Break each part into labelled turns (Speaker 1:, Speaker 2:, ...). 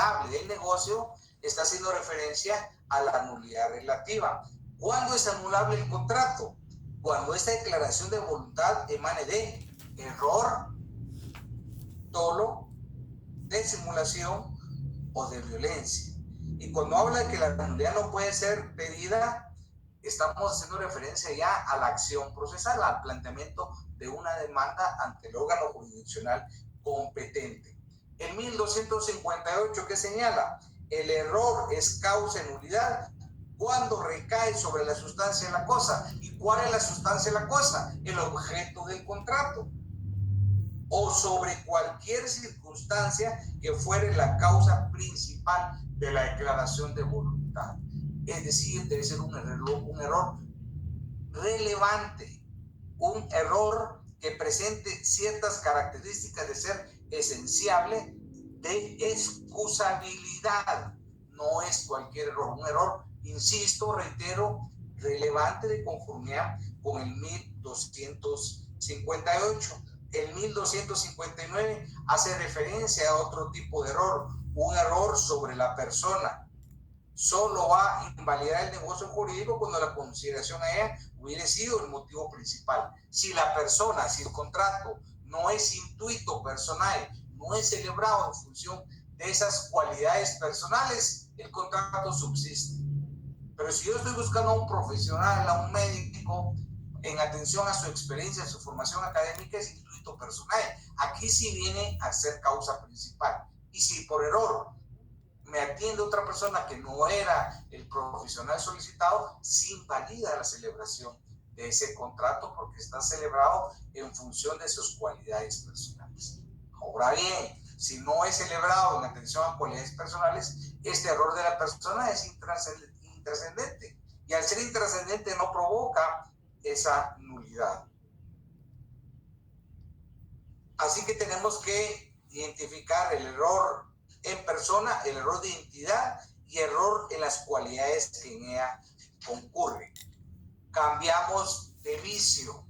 Speaker 1: anulable del negocio, está haciendo referencia a la nulidad relativa. ¿Cuándo es anulable el contrato? Cuando esta declaración de voluntad emane de error, dolo, de simulación o de violencia. Y cuando habla de que la nulidad no puede ser pedida, estamos haciendo referencia ya a la acción procesal, al planteamiento de una demanda ante el órgano jurisdiccional competente. El 1258, que señala, el error es causa de nulidad cuando recae sobre la sustancia de la cosa. ¿Y cuál es la sustancia de la cosa? El objeto del contrato, o sobre cualquier circunstancia que fuere la causa principal de la declaración de voluntad. Es decir, debe ser un error relevante, un error que presente ciertas características de ser esenciable, de excusabilidad. No es cualquier error, un error, insisto, reitero, relevante de conformidad con el 1258. El 1259 hace referencia a otro tipo de error, un error sobre la persona. Solo va a invalidar el negocio jurídico cuando la consideración a ella hubiera sido el motivo principal. Si la persona, si el contrato no es intuito personal, no es celebrado en función de esas cualidades personales, el contrato subsiste. Pero si yo estoy buscando a un profesional, a un médico, en atención a su experiencia, a su formación académica, es intuito personal. Aquí sí viene a ser causa principal. Y si por error me atiende otra persona que no era el profesional solicitado, se invalida la celebración de ese contrato porque está celebrado en función de sus cualidades personales. Ahora bien, si no es celebrado en atención a cualidades personales, este error de la persona es intrascendente, y al ser intrascendente no provoca esa nulidad. Así que tenemos que identificar el error en persona, el error de identidad y error en las cualidades que en ella concurren. Cambiamos de vicio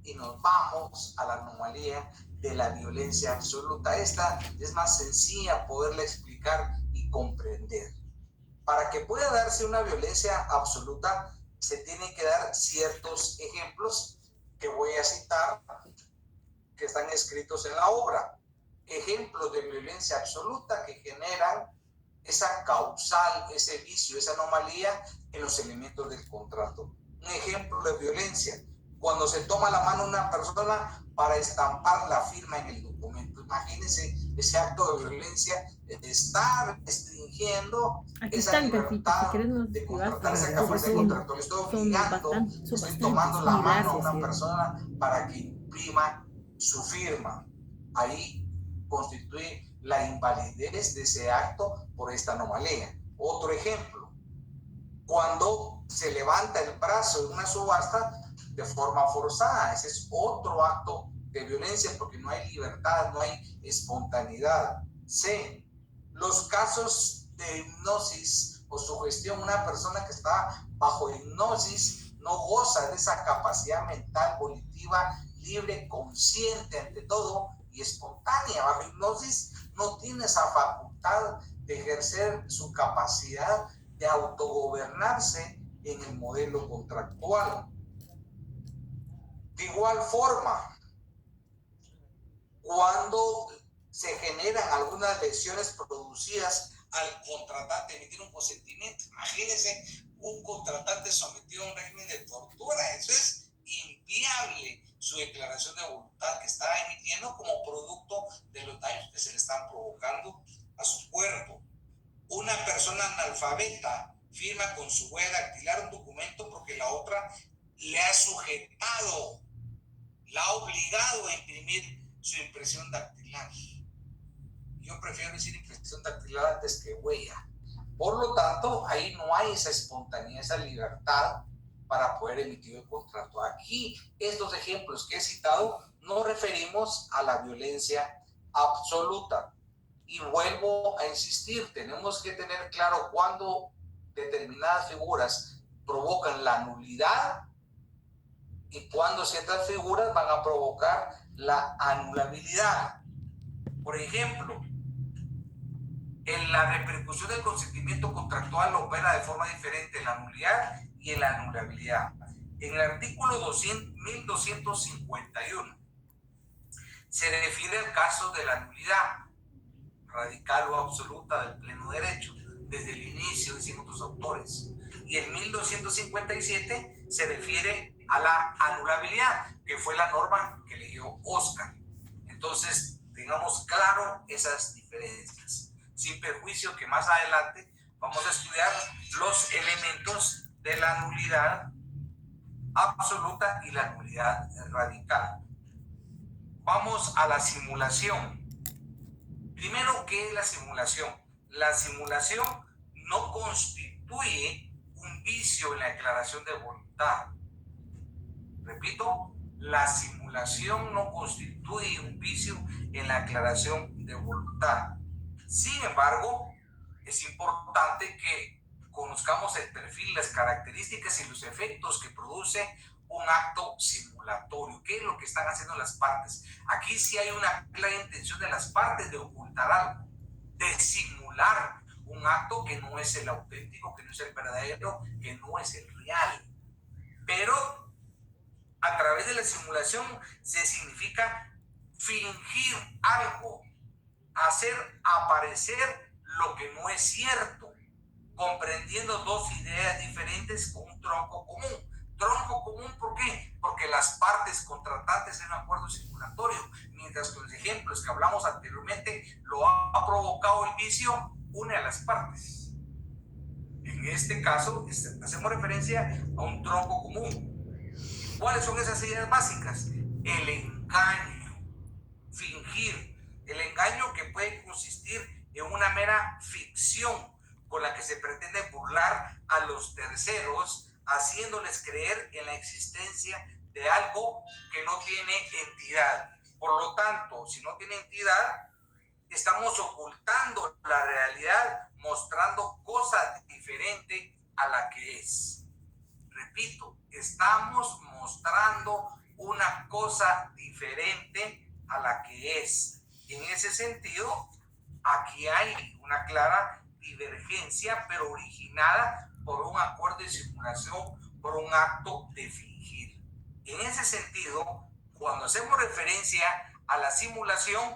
Speaker 1: y nos vamos a la anomalía de la violencia absoluta. Esta es más sencilla poderla explicar y comprender. Para que pueda darse una violencia absoluta, se tienen que dar ciertos ejemplos que voy a citar, que están escritos en la obra. Ejemplos de violencia absoluta que generan esa causal, ese vicio, esa anomalía en los elementos del contrato. Un ejemplo de violencia, cuando se toma la mano a una persona para estampar la firma en el documento. Imagínense ese acto de violencia, de estar restringiendo esa libertad de contratarse a café de contrato. Le estoy obligando, estoy tomando la mano a una persona para que imprima su firma. Ahí constituye la invalidez de ese acto por esta anomalía. Otro ejemplo, cuando se levanta el brazo de una subasta de forma forzada, ese es otro acto de violencia porque no hay libertad, no hay espontaneidad. C, los casos de hipnosis o sugestión, una persona que está bajo hipnosis no goza de esa capacidad mental volitiva, libre, consciente ante todo y espontánea. Bajo hipnosis no tiene esa facultad de ejercer su capacidad de autogobernarse en el modelo contractual. De igual forma, cuando se generan algunas lesiones producidas al contratante emitir un consentimiento, imagínense un contratante sometido a un régimen de tortura, eso es inviable, su declaración de voluntad que está emitiendo como producto de los daños que se le están provocando a su cuerpo. Una persona analfabeta firma con su huella dactilar un documento porque la otra le ha sujetado, la ha obligado a imprimir su impresión dactilar. Yo prefiero decir impresión dactilar antes que huella. Por lo tanto, ahí no hay esa espontaneidad, esa libertad para poder emitir el contrato. Aquí, estos ejemplos que he citado, no referimos a la violencia absoluta. Y vuelvo a insistir, tenemos que tener claro cuándo determinadas figuras provocan la nulidad y cuándo ciertas figuras van a provocar la anulabilidad. Por ejemplo, En la repercusión del consentimiento contractual opera de forma diferente en la nulidad y en la anulabilidad. En el artículo 1251 se refiere al caso de la nulidad radical o absoluta del pleno derecho, desde el inicio, dicen otros autores. Y en 1257 se refiere a la anulabilidad, que fue la norma que leyó Oscar. Entonces, tengamos claro esas diferencias, sin perjuicio que más adelante vamos a estudiar los elementos de la nulidad absoluta y la nulidad radical. Vamos a la simulación. Primero, ¿qué es la simulación? La simulación no constituye un vicio en la declaración de voluntad. Repito, la simulación no constituye un vicio en la declaración de voluntad. Sin embargo, es importante que conozcamos el perfil, las características y los efectos que produce un acto simulatorio. ¿Qué es lo que están haciendo las partes? Aquí sí hay una clara intención de las partes de ocultar algo, de simular un acto que no es el auténtico, que no es el verdadero, que no es el real. Pero a través de la simulación se significa fingir algo, hacer aparecer lo que no es cierto, comprendiendo dos ideas diferentes con un tronco común. Tronco común, ¿por qué? Porque las partes contratantes en un acuerdo simulatorio, mientras que los ejemplos que hablamos anteriormente lo ha provocado el vicio, une a las partes. En este caso, hacemos referencia a un tronco común. ¿Cuáles son esas ideas básicas? El engaño, fingir. El engaño que puede consistir en una mera ficción con la que se pretende burlar a los terceros, haciéndoles creer en la existencia de algo que no tiene entidad. Por lo tanto, si no tiene entidad, estamos ocultando la realidad, mostrando cosas diferentes a la que es. Repito, estamos mostrando una cosa diferente a la que es. En ese sentido, aquí hay una clara divergencia, pero originada por un acuerdo de simulación, por un acto de fingir. En ese sentido, cuando hacemos referencia a la simulación,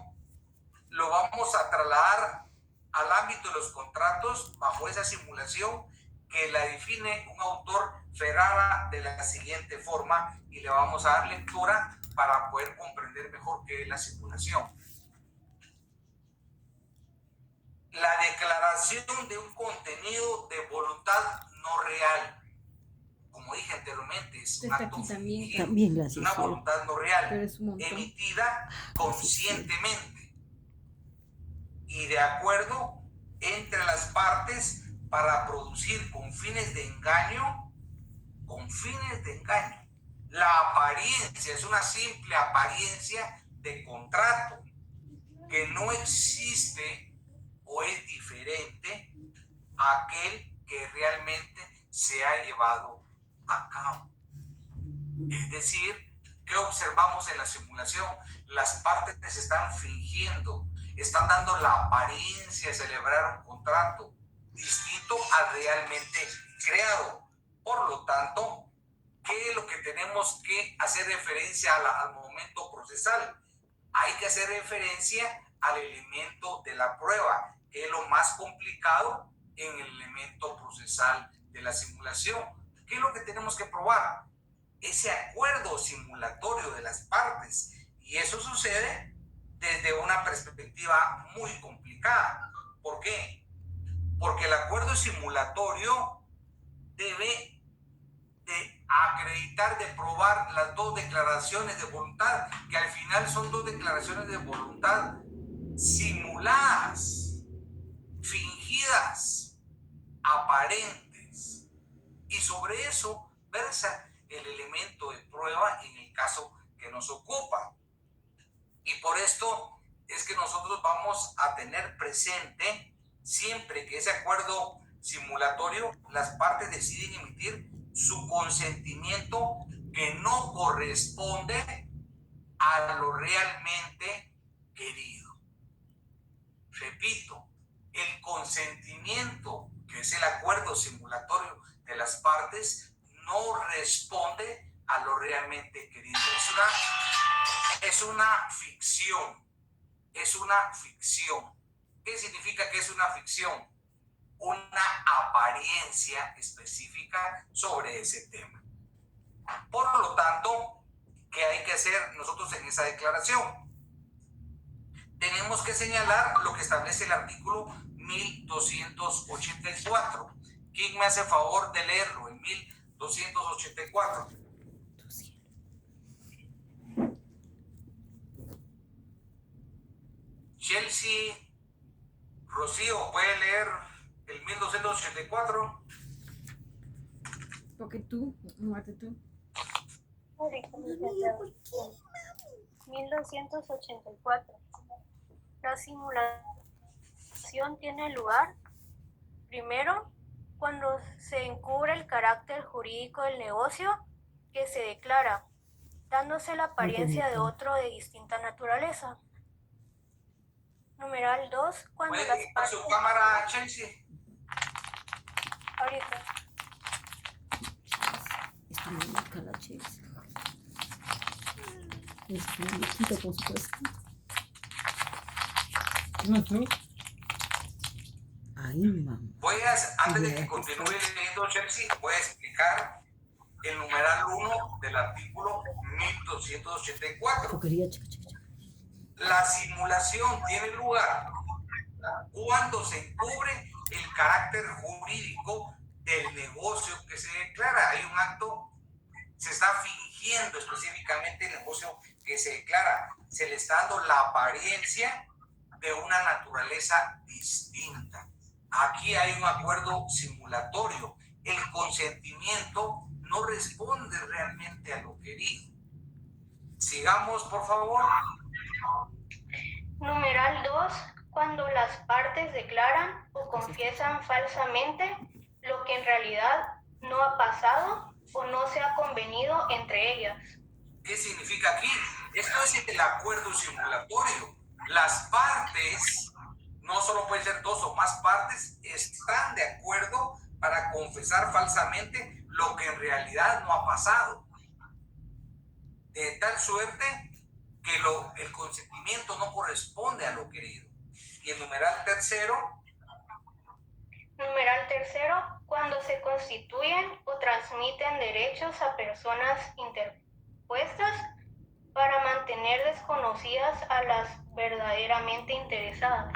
Speaker 1: lo vamos a trasladar al ámbito de los contratos bajo esa simulación que la define un autor Ferrara de la siguiente forma, y le vamos a dar lectura para poder comprender mejor qué es la simulación. La declaración de un contenido de voluntad no real, como dije anteriormente, es un acto fingido, es una voluntad no real, emitida conscientemente y de acuerdo entre las partes para producir con fines de engaño, la apariencia es una simple apariencia de contrato que no existe o es diferente a aquel que realmente se ha llevado a cabo. Es decir, ¿qué observamos en la simulación? Las partes están fingiendo, están dando la apariencia de celebrar un contrato distinto al realmente creado. Por lo tanto, ¿qué es lo que tenemos que hacer referencia al momento procesal? Hay que hacer referencia al elemento de la prueba, que es lo más complicado en el elemento procesal de la simulación. ¿Qué es lo que tenemos que probar? Ese acuerdo simulatorio de las partes. Y eso sucede desde una perspectiva muy complicada. ¿Por qué? Porque el acuerdo simulatorio debe de acreditar, de probar las dos declaraciones de voluntad, que al final son dos declaraciones de voluntad simuladas, fingidas, aparentes. Y sobre eso versa el elemento de prueba en el caso que nos ocupa. Y por esto es que nosotros vamos a tener presente siempre que ese acuerdo simulatorio, las partes deciden emitir su consentimiento que no corresponde a lo realmente querido. Repito, El consentimiento, que es el acuerdo simulatorio de las partes, no responde a lo realmente querido. Es una ficción. Es una ficción. ¿Qué significa que es una ficción? Una apariencia específica sobre ese tema. Por lo tanto, ¿qué hay que hacer nosotros en esa declaración? Tenemos que señalar lo que establece el artículo 1284. ¿Quién me hace favor de leerlo? El 1284. Chelsea, Rocío, ¿puede leer el 1284?
Speaker 2: Porque tú, muerte tú.
Speaker 3: 1284. La simulación tiene lugar, primero, cuando se encubre el carácter jurídico del negocio que se declara, dándose la apariencia de otro de distinta naturaleza. Numeral 2, cuando las
Speaker 1: ¿Puede quitar
Speaker 3: partes...
Speaker 1: su cámara, Chelsea?
Speaker 3: Ahorita.
Speaker 2: Es una loca la Chelsea. Es una loquita, por supuesto.
Speaker 4: ¿No tú?
Speaker 2: Ay, mamá.
Speaker 1: Antes de que continúe leyendo, Chelsea, voy a explicar el numeral 1 del artículo 1284. La simulación tiene lugar cuando se encubre el carácter jurídico del negocio que se declara. Hay un acto, se está fingiendo específicamente el negocio que se declara. Se le está dando la apariencia de una naturaleza distinta. Aquí hay un acuerdo simulatorio. El consentimiento no responde realmente a lo querido. Sigamos, por favor.
Speaker 3: Numeral 2, cuando las partes declaran o confiesan falsamente lo que en realidad no ha pasado o no se ha convenido entre ellas.
Speaker 1: ¿Qué significa aquí? Esto es el acuerdo simulatorio. Las partes, no solo pueden ser dos o más partes, están de acuerdo para confesar falsamente lo que en realidad no ha pasado. De tal suerte que el consentimiento no corresponde a lo querido. Y el numeral tercero.
Speaker 3: Numeral tercero, cuando se constituyen o transmiten derechos a personas interpuestas para mantener desconocidas a las verdaderamente interesadas.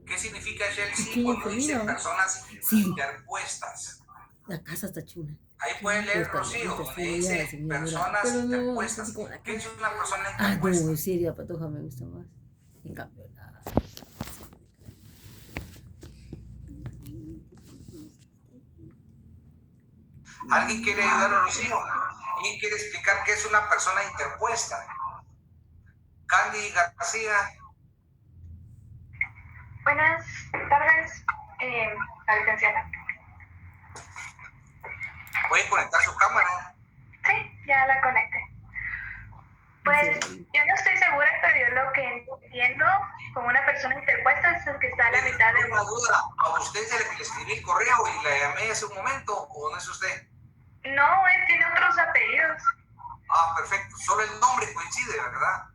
Speaker 1: ¿Qué significa, Chelsea, cuando dice personas interpuestas?
Speaker 2: La casa está chula.
Speaker 1: Ahí puede leer, Rocío, donde dice personas interpuestas. ¿Qué es una persona interpuesta?
Speaker 2: Ah, no, sí, la patoja me gusta más. En cambio, la...
Speaker 1: ¿Alguien quiere ayudar a Rocío? ¿Alguien quiere explicar qué es una persona interpuesta? Candy García.
Speaker 5: Buenas tardes, la licenciada.
Speaker 1: ¿Puede conectar su cámara?
Speaker 5: Sí, ya la conecté. Pues yo no estoy segura, pero yo lo que entiendo como una persona interpuesta es el que está a la mitad de...
Speaker 1: Una duda, ¿a usted es el que le escribí el correo y la llamé hace un momento o no es usted?
Speaker 5: No, él tiene otros apellidos.
Speaker 1: Ah, perfecto. Solo el nombre coincide, ¿verdad?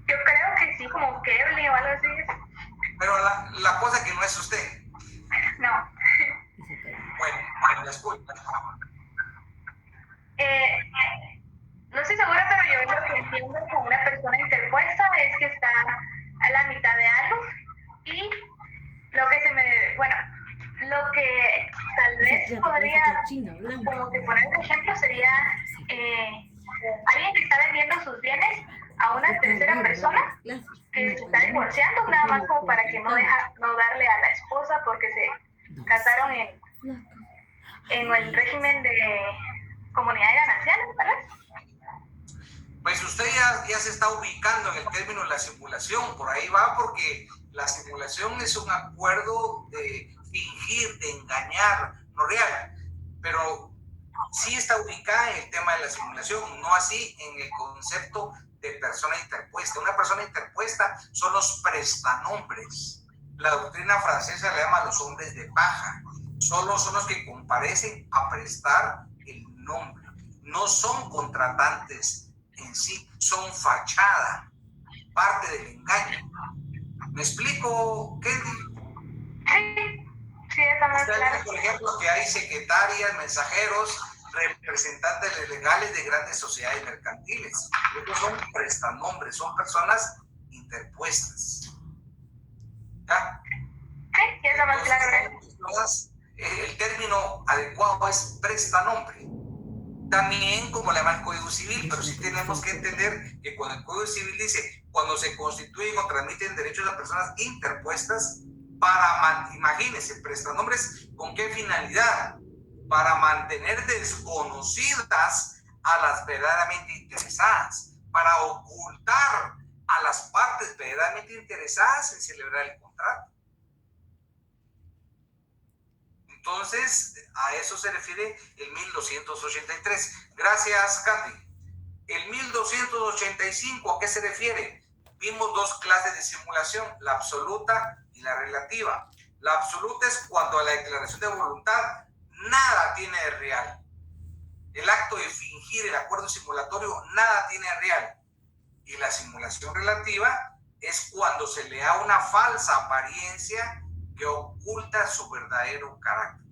Speaker 5: Yo creo que sí, como Kevly o algo así.
Speaker 1: Pero la cosa que no es usted.
Speaker 5: No.
Speaker 1: Bueno, la escucha.
Speaker 5: No estoy segura, pero yo lo que entiendo como una persona interpuesta es que está a la mitad de algo y lo que lo que tal vez podría como que poner de ejemplo sería alguien que está vendiendo sus bienes a una tercera persona que se está divorciando nada más como para que no darle a la esposa porque se casaron en el régimen de comunidad de gananciales, ¿verdad?
Speaker 1: Pues usted ya se está ubicando en el término de la simulación, por ahí va, porque la simulación es un acuerdo de fingir, de engañar, no real, pero sí está ubicada en el tema de la simulación, no así en el concepto de persona interpuesta. Una persona interpuesta son los prestanombres. La doctrina francesa le llama a los hombres de paja. Solo son los que comparecen a prestar el nombre. No son contratantes en sí, son fachada, parte del engaño. ¿Me explico, Kenny?
Speaker 5: Sí, está más
Speaker 1: Usted
Speaker 5: claro.
Speaker 1: dice, por ejemplo, que hay secretarias, mensajeros, representantes legales de grandes sociedades mercantiles. Estos son prestanombres, son personas interpuestas. ¿Ya?
Speaker 5: Sí, ya está más claro.
Speaker 1: Entonces, el término adecuado es prestanombre. También como le llama el Código Civil, pero sí tenemos que entender que cuando el Código Civil dice, cuando se constituyen o transmiten derechos a personas interpuestas, imagínense, prestanombres, ¿con qué finalidad? Para mantener desconocidas a las verdaderamente interesadas, para ocultar a las partes verdaderamente interesadas en celebrar el contrato. Entonces, a eso se refiere el 1283. Gracias, Katy. El 1285, ¿a qué se refiere? Vimos dos clases de simulación, la absoluta y la relativa. La absoluta es cuando a la declaración de voluntad nada tiene de real. El acto de fingir el acuerdo simulatorio nada tiene de real. Y la simulación relativa es cuando se le da una falsa apariencia que oculta su verdadero carácter.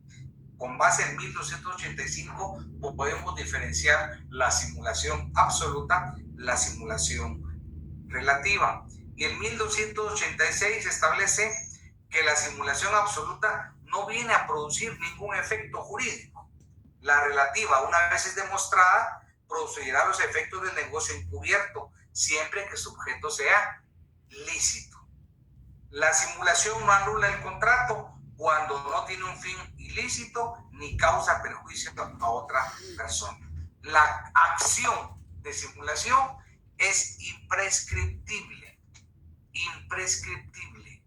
Speaker 1: Con base en 1285 podemos diferenciar la simulación absoluta, la simulación relativa. Y en 1286 establece que la simulación absoluta no viene a producir ningún efecto jurídico. La relativa, una vez es demostrada, producirá los efectos del negocio encubierto, siempre que su objeto sea lícito. La simulación no anula el contrato cuando no tiene un fin ilícito ni causa perjuicio a otra persona. La acción de simulación es imprescriptible. Imprescriptible.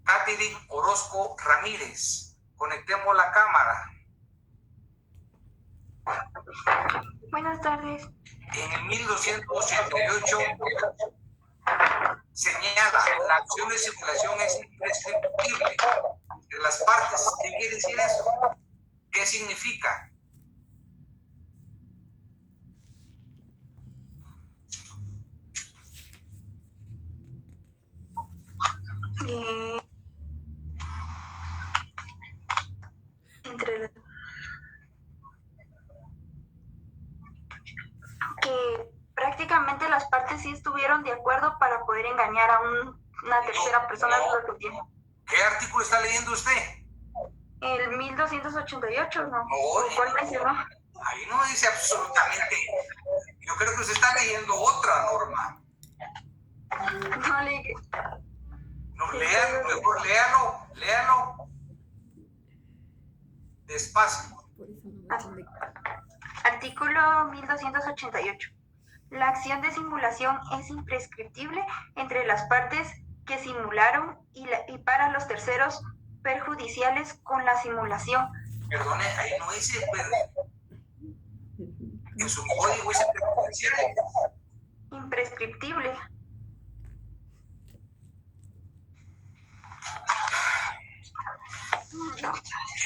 Speaker 1: Catherine Orozco Ramírez, conectemos la cámara.
Speaker 5: Buenas tardes.
Speaker 1: En el 1288 señala, la acción de simulación es imprescriptible de las partes. ¿Qué quiere decir eso? ¿Qué significa?
Speaker 5: Que prácticamente las partes sí estuvieron de acuerdo para poder engañar a una tercera persona.
Speaker 1: ¿Qué artículo está leyendo usted?
Speaker 5: El 1288, ¿no?
Speaker 1: No,
Speaker 5: ¿Cuál mencionó?
Speaker 1: ahí no dice absolutamente. Yo creo que usted está leyendo otra norma.
Speaker 5: No le...
Speaker 1: No, léalo, mejor léalo despacio.
Speaker 5: Artículo 1288. La acción de simulación es imprescriptible entre las partes que simularon y para los terceros perjudiciales con la simulación.
Speaker 1: Perdone, ahí no dice, en su código dice perjudicial.
Speaker 5: Imprescriptible.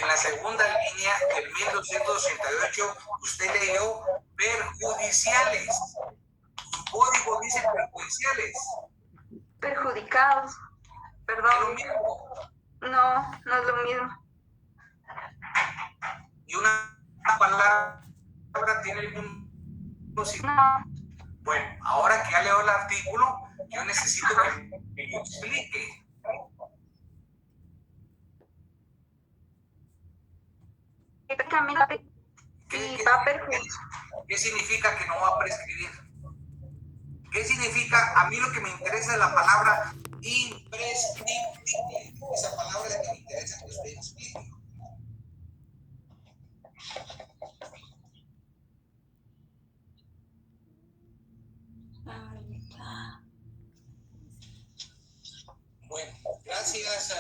Speaker 1: En la segunda línea del 1288, usted leyó perjudiciales. Su código dice perjudiciales.
Speaker 5: Perjudicados.
Speaker 1: ¿Es lo
Speaker 5: Perdón.
Speaker 1: mismo?
Speaker 5: No, no es lo mismo.
Speaker 1: Y una palabra tiene el mismo significado.
Speaker 5: No.
Speaker 1: Bueno, ahora que ya leo el artículo, yo necesito que me lo explique. ¿Qué significa que no va a prescribir? ¿Qué significa? A mí lo que me interesa es la palabra imprescriptible. Esa palabra es la que me interesa que usted explique. Bueno, gracias,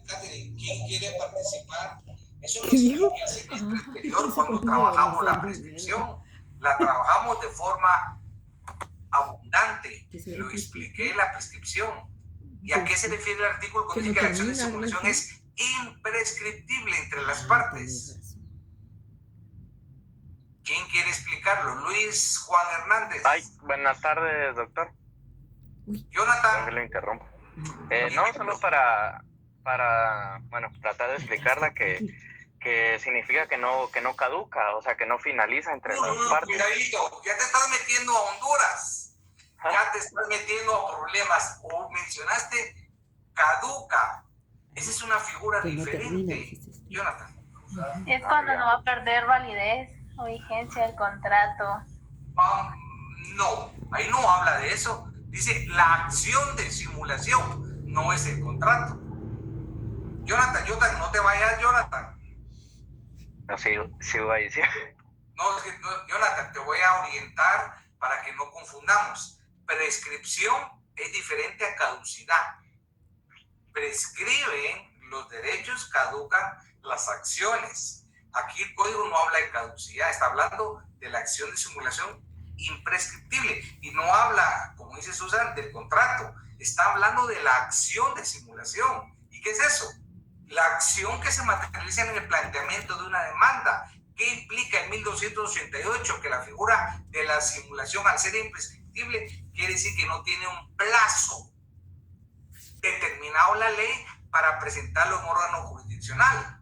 Speaker 1: Catherine. ¿Quién quiere participar? Eso es lo que hace el exterior cuando trabajamos la prescripción. La trabajamos de forma abundante. Lo expliqué en la prescripción. ¿Y a qué se refiere el artículo cuando dice que la acción de simulación es imprescriptible entre las partes? ¿Quién quiere explicarlo? Luis Juan Hernández.
Speaker 4: Ay, buenas tardes, doctor.
Speaker 1: Jonathan.
Speaker 4: No lo interrumpo. No, solo para bueno, tratar de explicarla que significa que no caduca, o sea, que no finaliza entre las partes.
Speaker 1: Cuidadito, ya te estás metiendo a Honduras. Ya te estás metiendo a problemas. O mencionaste caduca. Esa es una figura diferente, Jonathan.
Speaker 5: Es cuando no va a perder validez o vigencia el contrato.
Speaker 1: No, ahí no habla de eso. Dice la acción de simulación, no es el contrato. Jonathan, no te vayas, Jonathan.
Speaker 4: No, sí va a decir.
Speaker 1: No, es que, Jonathan, te voy a orientar para que no confundamos. Prescripción es diferente a caducidad. Prescriben los derechos, caducan las acciones. Aquí el código no habla de caducidad, está hablando de la acción de simulación imprescriptible y no habla, como dice Susan, del contrato, está hablando de la acción de simulación. ¿Y qué es eso? La acción que se materializa en el planteamiento de una demanda. ¿Qué implica el 1288? Que la figura de la simulación, al ser imprescriptible, quiere decir que no tiene un plazo determinado en la ley para presentarlo en un órgano jurisdiccional.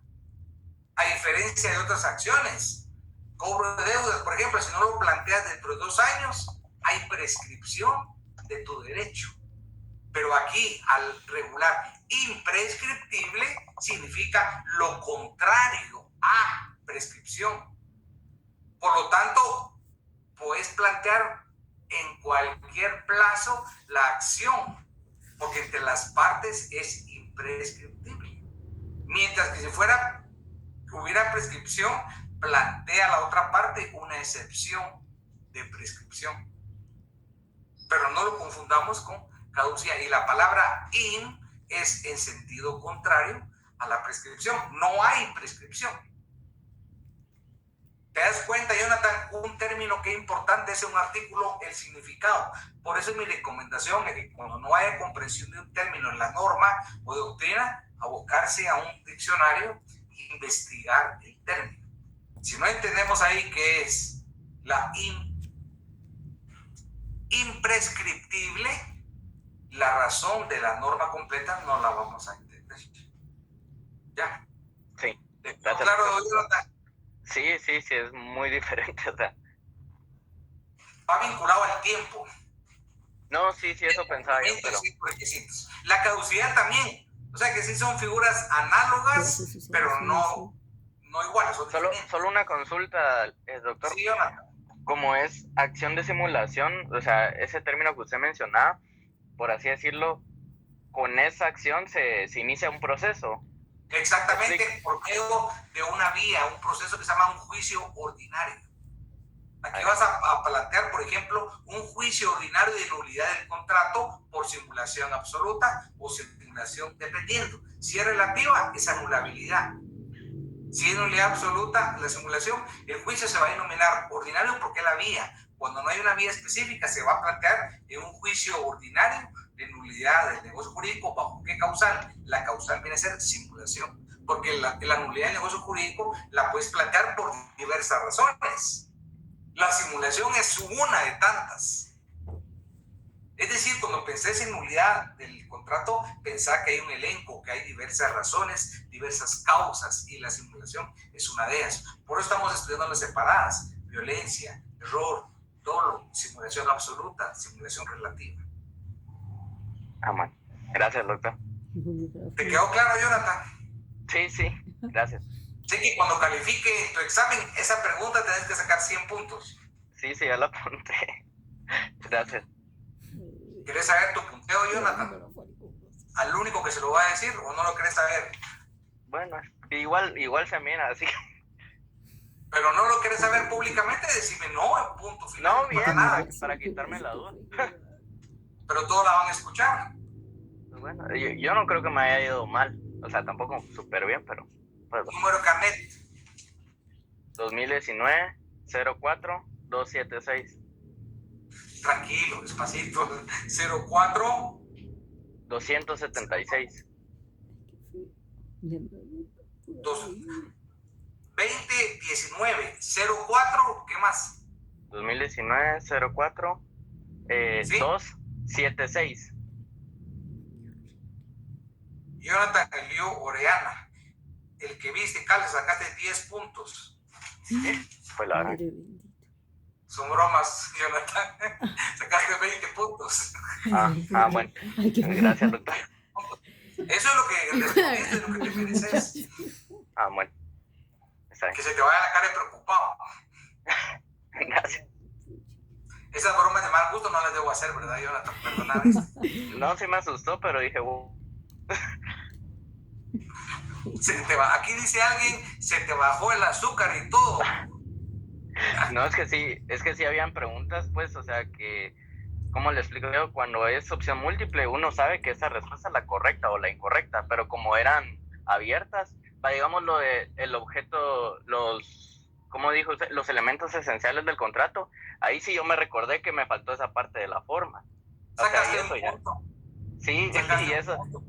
Speaker 1: A diferencia de otras acciones, cobro de deudas, por ejemplo, si no lo planteas dentro de 2 años, hay prescripción de tu derecho. Pero aquí, al regular imprescriptible, significa lo contrario a prescripción. Por lo tanto, puedes plantear en cualquier plazo la acción, porque entre las partes es imprescriptible. Mientras que si hubiera prescripción, plantea la otra parte una excepción de prescripción. Pero no lo confundamos con caducidad. Y la palabra in es en sentido contrario a la prescripción. No hay prescripción. ¿Te das cuenta, Jonathan? Un término que es importante es un artículo, el significado. Por eso mi recomendación es que cuando no haya comprensión de un término en la norma o doctrina, a buscarse a un diccionario e investigar el término. Si no entendemos ahí qué es la imprescriptible, la razón de la norma completa no la vamos a entender. ¿Ya?
Speaker 4: Sí.
Speaker 1: Claro, Jonathan.
Speaker 4: Sí, es muy diferente, o sea.
Speaker 1: Va vinculado al tiempo.
Speaker 4: No, sí, eso pensaba yo, pero...
Speaker 1: La caducidad también. O sea que sí son figuras análogas, pero no iguales.
Speaker 4: Solo una consulta, doctor.
Speaker 1: Sí, Jonathan.
Speaker 4: Como es acción de simulación, o sea, ese término que usted mencionaba, por así decirlo, con esa acción se inicia un proceso.
Speaker 1: Exactamente, por medio de una vía, un proceso que se llama un juicio ordinario. Aquí vas a plantear, por ejemplo, un juicio ordinario de nulidad del contrato por simulación absoluta o simulación dependiendo. Si es relativa, es anulabilidad. Si es nulidad absoluta, la simulación, el juicio se va a denominar ordinario porque es la vía. Cuando no hay una vía específica, se va a plantear en un juicio ordinario de nulidad del negocio jurídico. ¿Bajo qué causal? La causal viene a ser simulación, porque la nulidad del negocio jurídico la puedes plantear por diversas razones. La simulación es una de tantas. Es decir, cuando pensés en nulidad del contrato, pensá que hay un elenco, que hay diversas razones, diversas causas, y la simulación es una de ellas. Por eso estamos estudiando las separadas: violencia, error, dolo, simulación absoluta, simulación relativa.
Speaker 4: Bueno. Gracias, doctor.
Speaker 1: ¿Te quedó claro, Jonathan?
Speaker 4: Sí, gracias.
Speaker 1: Sé que cuando califique tu examen, esa pregunta tenés que sacar 100 puntos.
Speaker 4: Sí, ya la apunté. Gracias.
Speaker 1: ¿Quieres saber tu punteo, Jonathan? ¿Al único que se lo va a decir o no lo querés saber?
Speaker 4: Bueno, igual se mira así.
Speaker 1: Pero no lo querés saber públicamente, decime no, punto final.
Speaker 4: No, bien,
Speaker 1: nada.
Speaker 4: para quitarme la duda.
Speaker 1: Pero todos la van a escuchar.
Speaker 4: Bueno, yo no creo que me haya ido mal. O sea, tampoco súper bien, pero... Pues,
Speaker 1: Número de carnet.
Speaker 4: 2019 04 276.
Speaker 1: Tranquilo, despacito. 04
Speaker 4: 276.
Speaker 1: 2019 04, ¿qué más?
Speaker 4: 2019 04
Speaker 1: ¿Sí?
Speaker 4: 276.
Speaker 1: Jonathan Elio Oreana, el que viste, Carlos, sacaste 10 puntos.
Speaker 4: Pues la verdad.
Speaker 2: Padre bendito.
Speaker 1: Son bromas, Jonathan. Sacaste 20 puntos.
Speaker 4: Bueno.
Speaker 2: Ay, qué
Speaker 4: Gracias, doctor.
Speaker 1: Eso es lo que respondiste, lo que te mereces.
Speaker 4: Bueno. Está
Speaker 1: Que
Speaker 4: bien.
Speaker 1: se te vaya la cara de preocupado.
Speaker 4: Gracias.
Speaker 1: Esas bromas de mal gusto no las debo hacer, ¿verdad, Jonathan? Perdóname.
Speaker 4: No, sí me asustó, pero dije,
Speaker 1: Aquí dice alguien, se te bajó el azúcar y todo.
Speaker 4: no, es que sí habían preguntas, pues, o sea, que, ¿cómo le explico yo? Cuando es opción múltiple, uno sabe que esa respuesta es la correcta o la incorrecta, pero como eran abiertas, digamos lo de el objeto, ¿cómo dijo usted? Los elementos esenciales del contrato, ahí sí yo me recordé que me faltó esa parte de la forma.
Speaker 1: Sacaste
Speaker 4: O sea, y eso
Speaker 1: un punto.
Speaker 4: Sí,
Speaker 1: Sacaste
Speaker 4: y
Speaker 1: un
Speaker 4: eso.
Speaker 1: punto.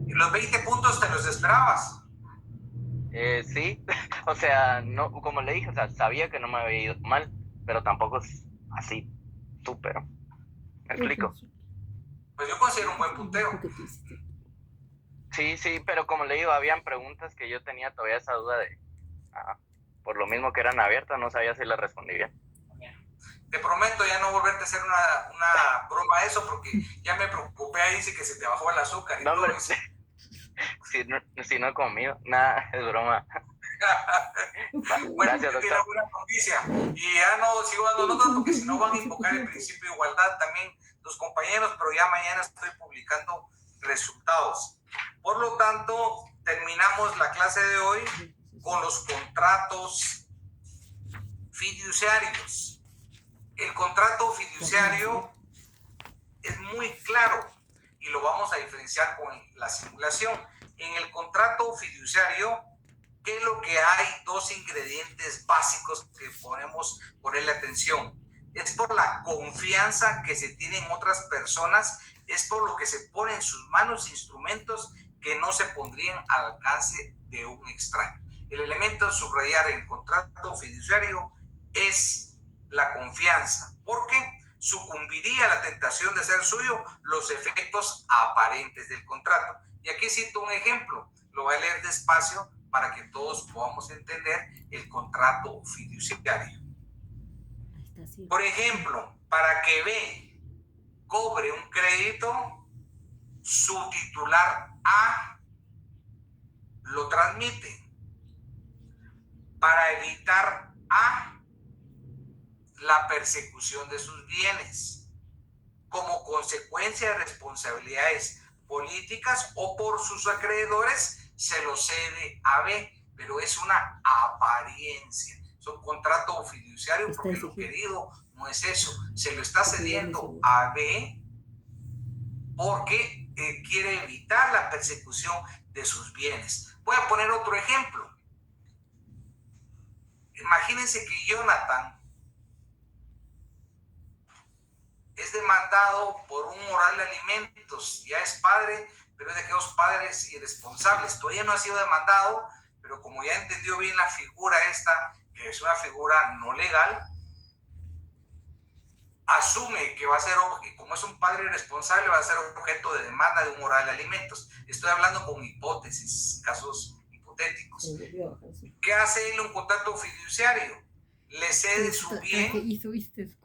Speaker 1: ¿Y los 20 puntos te los esperabas?
Speaker 4: Sí, o sea, no, como le dije, o sea, sabía que no me había ido mal, pero tampoco es así, súper. ¿Me explico?
Speaker 1: Pues yo considero un buen punteo.
Speaker 2: Lo que tú hiciste.
Speaker 4: Sí, pero como le digo, habían preguntas que yo tenía todavía esa duda de, por lo mismo que eran abiertas, no sabía si las respondí bien.
Speaker 1: Te prometo ya no volverte a hacer una broma a eso, porque ya me preocupé ahí, dice que se te bajó el azúcar y
Speaker 4: No,
Speaker 1: todo
Speaker 4: hombre,
Speaker 1: eso.
Speaker 4: si no he comido, nada, es broma.
Speaker 1: Bueno,
Speaker 4: Gracias,
Speaker 1: tiene
Speaker 4: doctor.
Speaker 1: buena noticia. Y ya no sigo dando notas porque si no van a invocar el principio de igualdad también los compañeros, pero ya mañana estoy publicando resultados. Por lo tanto, terminamos la clase de hoy con los contratos fiduciarios. El contrato fiduciario es muy claro y lo vamos a diferenciar con la simulación. En el contrato fiduciario, ¿qué es lo que hay? Dos ingredientes básicos que podemos ponerle atención. Es por la confianza que se tiene en otras personas, es por lo que se pone en sus manos instrumentos que no se pondrían al alcance de un extraño. El elemento a subrayar en el contrato fiduciario es la confianza, porque sucumbiría a la tentación de ser suyo los efectos aparentes del contrato. Y aquí cito un ejemplo, lo voy a leer despacio para que todos podamos entender el contrato fiduciario. Por ejemplo, para que B cobre un crédito, su titular A lo transmite. Para evitar A la persecución de sus bienes, como consecuencia de responsabilidades políticas o por sus acreedores, se lo cede a B, pero es una apariencia. Es un contrato fiduciario porque lo querido no es eso. Se lo está cediendo a B porque quiere evitar la persecución de sus bienes. Voy a poner otro ejemplo. Imagínense que Jonathan es demandado por un moral de alimentos, ya es padre, pero es de aquellos padres irresponsables. Todavía no ha sido demandado, pero como ya entendió bien la figura esta, que es una figura no legal, asume que va a ser, como es un padre irresponsable, va a ser objeto de demanda de un moral de alimentos. Estoy hablando con hipótesis, casos hipotéticos. ¿Qué hace él en un contrato fiduciario? Le cede su bien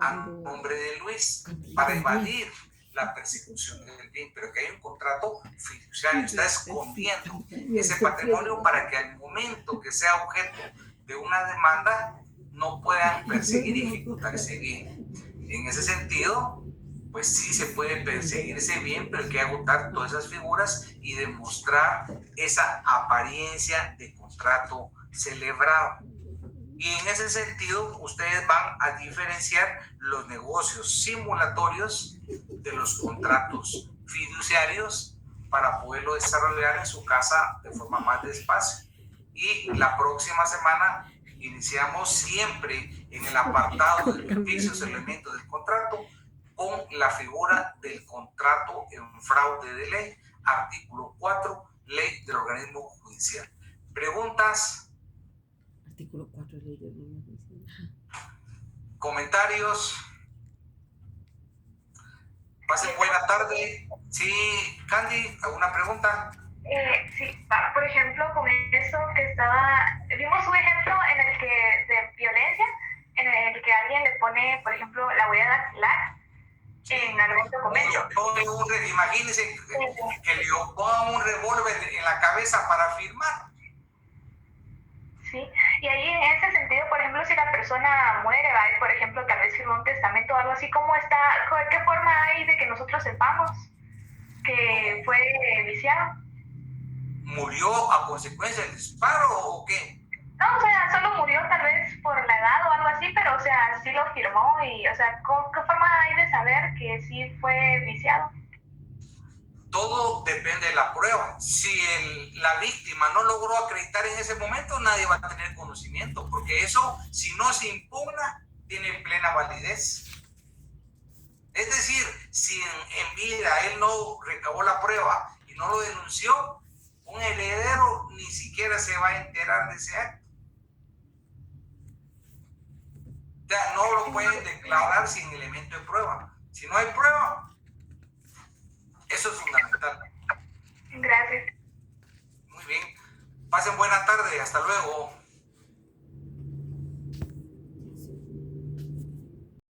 Speaker 1: a nombre de Luis para evadir la persecución del bien, pero que hay un contrato fiduciario, está escondiendo ese patrimonio para que al momento que sea objeto de una demanda no puedan perseguir y ejecutar ese bien. En ese sentido, pues sí se puede perseguir ese bien, pero hay que agotar todas esas figuras y demostrar esa apariencia de contrato celebrado. Y en ese sentido, ustedes van a diferenciar los negocios simulatorios de los contratos fiduciarios para poderlo desarrollar en su casa de forma más despacio. Y la próxima semana iniciamos siempre en el apartado de los ficticios elementos del contrato con la figura del contrato en fraude de ley, artículo 4, ley del organismo judicial. ¿Preguntas?
Speaker 2: Artículo 4, ley de organismo judicial.
Speaker 1: ¿Comentarios? Pasen buena tarde. Sí, Candy, ¿alguna pregunta?
Speaker 5: Sí, por ejemplo, con eso que vimos un ejemplo en el que de violencia, en el que alguien le pone, por ejemplo, la huella dactilar en algún documento.
Speaker 1: Imagínense que le pongan un revólver en la cabeza para firmar.
Speaker 5: Sí, y ahí en ese sentido, por ejemplo, si la persona muere, ¿vale? Por ejemplo, tal vez firmó un testamento o algo así, ¿qué forma hay de que nosotros sepamos que fue viciado?
Speaker 1: ¿Murió a consecuencia del disparo o qué?
Speaker 5: No, o sea, solo murió tal vez por la edad o algo así, pero, o sea, sí lo firmó y, o sea, ¿qué forma hay de saber que sí fue viciado?
Speaker 1: Todo depende de la prueba. Si la víctima no logró acreditar en ese momento, nadie va a tener conocimiento, porque eso, si no se impugna, tiene plena validez. Es decir, si en vida él no recabó la prueba y no lo denunció, un heredero ni siquiera se va a enterar de ese acto. O sea, no lo pueden declarar sin elemento de prueba. Si no hay prueba, eso es fundamental.
Speaker 5: Gracias.
Speaker 1: Muy bien. Pasen buena tarde. Hasta luego.